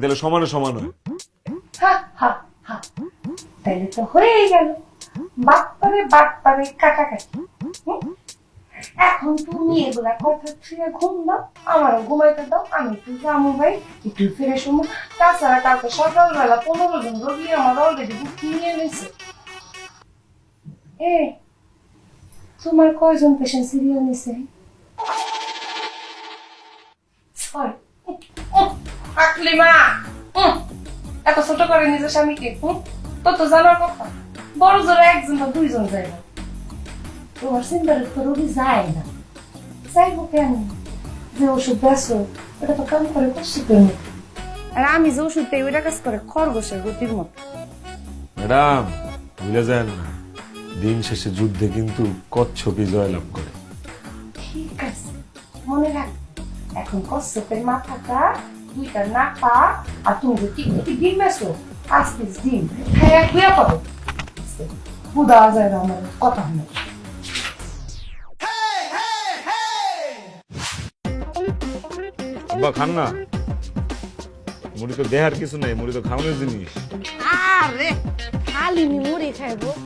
তাহলে সমানে সমান হয়। হা হা হা তাইলে তো হয়েই গেল বাপ্পারে কাটাকাটি। এখন তুমি এগুলা কথা ছুঁয়ে ঘুম দাও, আমারও ঘুমাইতে দাও, আমি একটু যাবো ভাই, একটু ফিরে শুনো। তাছাড়া কালকে সকালবেলা 15 জন রোগী আমার অলরেডি বুকিং নিয়ে নিয়েছে। এ তোমার কয়জন পেশেন্ট সিরিয়াল নিছে? সরি আকলিমা, এত ছোট করে নিজের স্বামীকে তোর তো জানার কথা, বড় জোরে একজন বা দুইজন যায় না। তোমার চিন্তার তো রোগী যায় না, চাইবো কেন? যে ওষুধ বেসো ওটা তো কাম করে কষ্টের মতো, আর আমি যে ওষুধ পাই ওইটা কাজ করে খরগোশের গতির মতো। ম্যাডাম ভুলে যান না, দিন শেষে যুদ্ধে কিন্তু কচ্ছপই জয়লাভ করে। ঠিক আছে, মনে রাখ, এখন কচ্ছপের মাথাটা, দুইটা নাপা, আর তুমি যে টিকটিকি ডিম বেসো, 5 পিস ডিম খাইয়া খুঁয়া পাবো। বুধা যায় না আমার কথা হলো। আব্বা খান না, মুড়ি তো দেহার কিছু নাই, মুড়ি তো খাওয়ানোর জিনিস। আরে খালি মুড়ি খাইবো।